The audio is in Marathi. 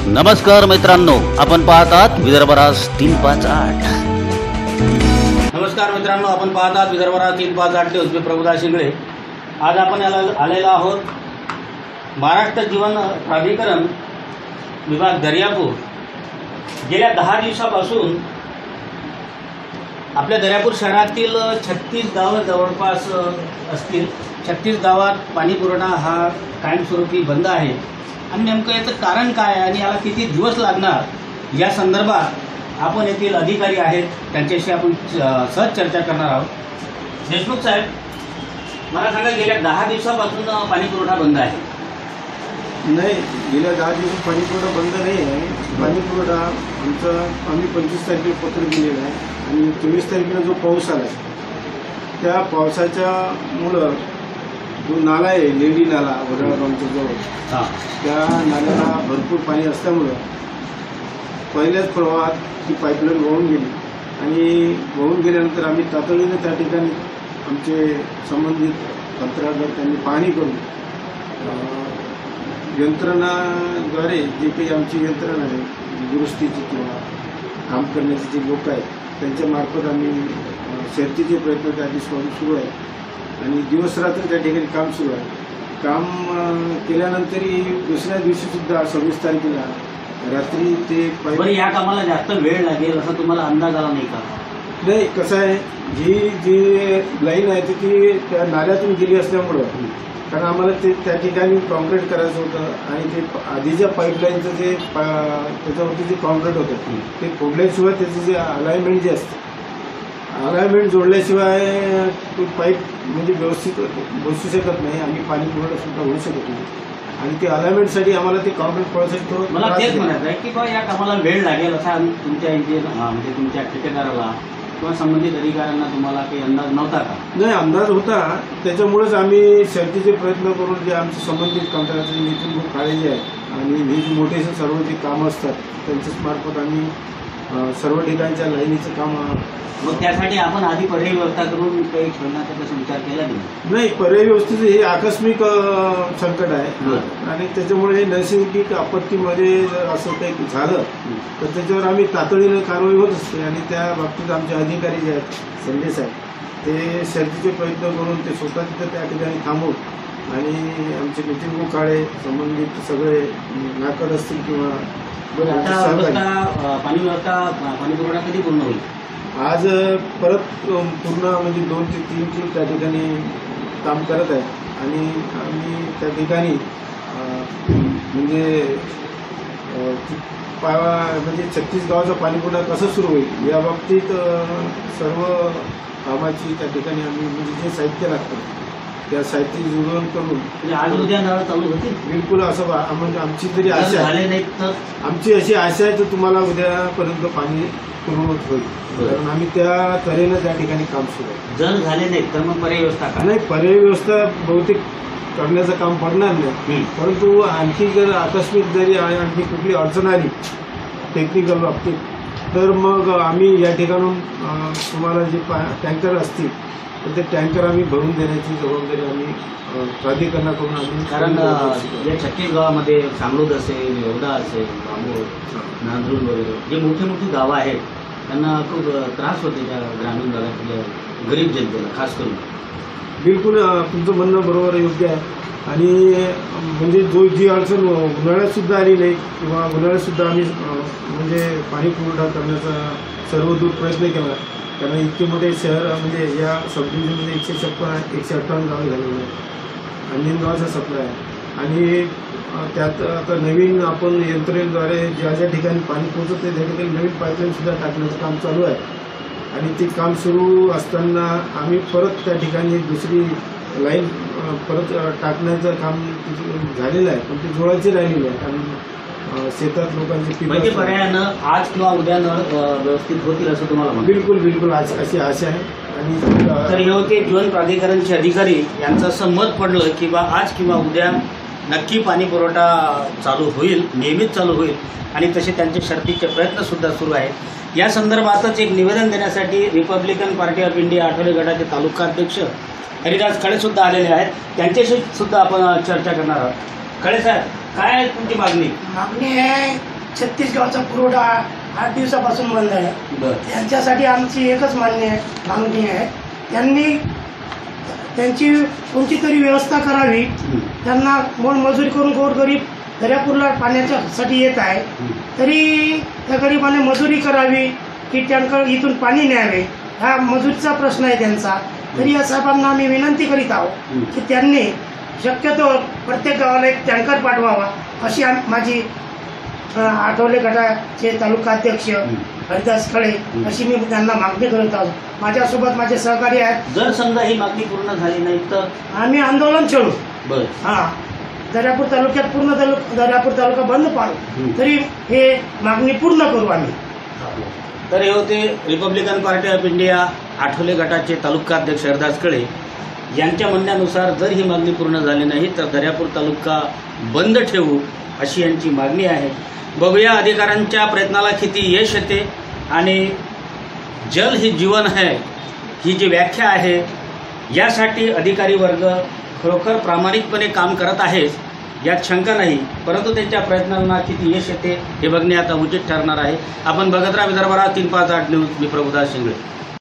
नमस्कार मित्रांनो, आपण पाहतात विदर्भराज 358। नमस्कार मित्रांनो, आपण पाहतात विदर्भराज 358 न्यूज। मी प्रभुदास शिंगळे। आज आपण आलेलो आहोत महाराष्ट्र जीवन प्राधिकरण विभाग दर्यापूर। गेल्या 10 दिवसापासून आपल्या दर्यापूर शहरातील 36 गावं जवळपास असतील। 36 गावात पाणी पुरवठा हा कायमस्वरूपी बंद आहे आणि नेमकं याचं कारण काय आणि याला किती दिवस लागणार या संदर्भात आपण येथील अधिकारी आहेत त्यांच्याशी आपण सहज चर्चा करणार आहोत। देशमुख साहेब, मला सांगा, गेल्या 10 दिवसापासून पाणी पुरवठा बंद आहे? नाही, गेल्या 10 दिवस पाणी पुरवठा बंद नाही आहे। पाणी पुरवठा आम्ही 25 तारखेला पत्र दिलेलं आहे आणि 24 तारखेला जो पाऊस आला त्या पावसाच्या मुळे जो नाला आहे, लेडी नाला वडाळगावच्या जवळ, त्या नाल्याला भरपूर पाणी असल्यामुळं पहिल्याच प्रवाहात ती पाईपलाईन वाहून गेली आणि वाहून गेल्यानंतर आम्ही तातडीने त्या ठिकाणी आमचे संबंधित कंत्राटदार त्यांनी पाहणी करून यंत्रणाद्वारे जे काही आमची यंत्रणा आहे, दुरुस्तीची किंवा काम करण्याचे जे लोक आहेत त्यांच्यामार्फत आम्ही शर्तीचे प्रयत्न त्या दिवशी सुरू आहे आणि दिवस रात्र त्या ठिकाणी काम सुरू आहे। काम केल्यानंतरही दुसऱ्या दिवशीसुद्धा 26 तारखेला रात्री ते या कामाला जास्त वेळ लागेल असा तुम्हाला अंदाज आला नाही का? नाही, कसं आहे, जी लाईन आहे ती त्या नाल्यातून गेली असल्यामुळं, कारण आम्हाला ते त्या ठिकाणी कॉन्क्रीट करायचं होतं आणि ते आधीच्या पाईपलाईनचं जे त्याच्यावरती जे कॉन्क्रीट होतं ते फोडल्याशिवाय त्याचं जे अलाइनमेंट जे असतं, अलाइनमेंट जोडल्याशिवाय तो पाईप म्हणजे व्यवस्थित बसू शकत नाही आणि पाणी पुरवठा सुद्धा होऊ शकत नाही आणि ते अलाइनमेंटसाठी आम्हाला ते कॉन्क्रीट पडण्यासाठी थोडं मला तेच म्हणायचं आहे की बा या कामाला वेळ लागेल असा तुमच्या म्हणजे तुमच्या ठेकेदाराला किंवा संबंधित अधिकाऱ्यांना तुम्हाला काही अंदाज नव्हता का? नाही, अंदाज होता। त्याच्यामुळेच आम्ही शर्तीचे प्रयत्न करून जे आमचे संबंधित कंत्राटदार नितीन भाऊ काळे जे आहेत आणि हे जे मोठे सर्व जे कामं असतात त्यांच्याच मार्फत आम्ही सर्व ठिकाणच्या लाईनीचं काम। मग त्यासाठी आपण आधी पर्यायी व्यवस्था करून काही ठेवण्याचा तसा विचार केला नाही, पर्यायी व्यवस्थेचं हे आकस्मिक संकट आहे आणि त्याच्यामुळे हे नैसर्गिक आपत्तीमध्ये जर असं काही झालं तर त्याच्यावर आम्ही तातडीनं कारवाई होत असते आणि त्या बाबतीत आमचे अधिकारी जे आहेत संजय साहेब ते शर्तीचे प्रयत्न करून ते स्वतः तिथं त्या ठिकाणी थांबवून आणि आमचे नितीन भाऊ काळे संबंधित सगळे नाकड असतील किंवा पाणी पुरवठा कधी पूर्ण होईल? आज परत पूर्ण म्हणजे 2 ते 3 ट्रिप त्या ठिकाणी काम करत आहे आणि आम्ही त्या ठिकाणी म्हणजे 36 गावाचा पाणीपुरवठा कसं सुरू होईल या बाबतीत सर्व कामाची त्या ठिकाणी आम्ही म्हणजे जे साहित्य लागतं त्या साहित्य जुळवून करून आज उद्या नळ चालू होतील? बिलकुल असं म्हणजे आमची जरी आशा झाले नाही तर आमची अशी आशा आहे तर तुम्हाला उद्यापर्यंत पाणी पूर्णच होईल, कारण आम्ही त्या तऱ्हेनं त्या ठिकाणी काम सुरू आहे। जर झाले नाही तर मग पर्यायी व्यवस्था का? नाही, पर्यायी व्यवस्था बहुतेक करण्याचं काम पडणार नाही, परंतु आणखी जर आकस्मिक जरी आणखी कुठली अडचण आली टेक्निकल बाबतीत तर मग आम्ही या ठिकाणून तुम्हाला जे टँकर असतील तर ते टँकर आम्ही भरून देण्याची जबाबदारी आम्ही प्राधिकरणाकडून आम्ही, कारण या 36 गावामध्ये सांगलोद असेल, येवढा असेल, बांबोड, नांदूर वगैरे जे मोठी मोठी गावं आहेत त्यांना खूप त्रास होते त्या ग्रामीण भागातल्या गरीब जनतेला खास करून। बिलकुल तुमचं म्हणणं बरोबर योग्य आहे आणि म्हणजे जी अडचण उन्हाळ्यातसुद्धा आली नाही किंवा उन्हाळ्यातसुद्धा आम्ही म्हणजे पाणी पुरवठा करण्याचा सर्वदूर प्रयत्न केला, कारण इतके मोठे शहर म्हणजे या सब डिव्हिजनमध्ये 158 गावं झालेली आहेत आणि गावाचा सप्लाय आहे आणि त्यात आता नवीन आपण यंत्रणेद्वारे ज्या ज्या ठिकाणी पाणी पोहोचत त्या ठिकाणी नवीन पाईपलाईनसुद्धा टाकण्याचं काम चालू आहे आणि ते काम सुरू असताना आम्ही परत त्या ठिकाणी दुसरी लाईन परत टाकण्याचं काम झालेलं आहे, पण ते जोडायचे राहिलेलं आहे कारण शेतात लोकांचे म्हणजे पर्यायानं आज किंवा उद्या व्यवस्थित होतील असं तुम्हाला म्हणतो? बिलकुल आज अशी आशा आहे। आणि तर हे होते जीवन प्राधिकरणचे अधिकारी, यांचं असं मत पडलं की बा आज किंवा उद्या नक्की पाणी पुरवठा चालू होईल, नियमित चालू होईल आणि तसे त्यांचे शर्तीचे प्रयत्नसुद्धा सुरू आहेत। या संदर्भातच एक निवेदन देण्यासाठी Republican party of India Athawale गटाचे तालुका अध्यक्ष हरिदास खळे सुद्धा आलेले आहेत, त्यांच्याशी सुद्धा आपण चर्चा करणार आहोत। खळे साहेब, काय तुमची मागणी? मागणी आहे 36 गावचा पुरवठा 8 दिवसापासून बंद आहे. बर त्यांच्यासाठी आमची एकच मागणी आहे, त्यांची कोणती तरी व्यवस्था करावी. त्यांना मोलमजुरी करून गोरगरीब दर्यापूरला पाण्याच्यासाठी येत आहे, तरी त्या गरिबाने मजुरी करावी की टँकर इथून पाणी न्यावे, हा मजुरीचा प्रश्न आहे त्यांचा. तरी या साहेबांना आम्ही विनंती करीत आहोत की त्यांनी शक्यतो प्रत्येक गावाला एक टँकर पाठवावा, अशी माझी आठवले गटाचे तालुकाध्यक्ष हरिदास खळे अशी मी त्यांना मागणी करत आहोत. माझ्यासोबत माझे सहकारी आहेत. जर समजा ही मागणी पूर्ण झाली नाही तर आम्ही आंदोलन छेडू. बर दर्यापूर तालुक्यात पूर्ण दर्यापूर तालुका बंद पाडू, तरी हे मागणी पूर्ण करू आम्ही. तर हे होते Republican party of India Athawale गटाचे तालुकाध्यक्ष हरदास कळे यांच्या म्हणण्यानुसार जर ही मागणी पूर्ण झाली नाही तर दर्यापूर तालुका बंद ठेवू अशी यांची मागणी आहे. बघूया अधिकाऱ्यांच्या प्रयत्नाला किती यश येते आणि जल ही जीवन आहे ही जी व्याख्या आहे यासाठी अधिकारी वर्ग खरोखर प्रामाणिकपणे काम करत आहे यात शंका नाही, परंतु त्यांच्या प्रयत्नांना किती यश येते हे बघणे आता उचित ठरणार आहे. आपण बघत राहा विदर्भ 358 न्यूज. मी प्रभुदास शिंगळे.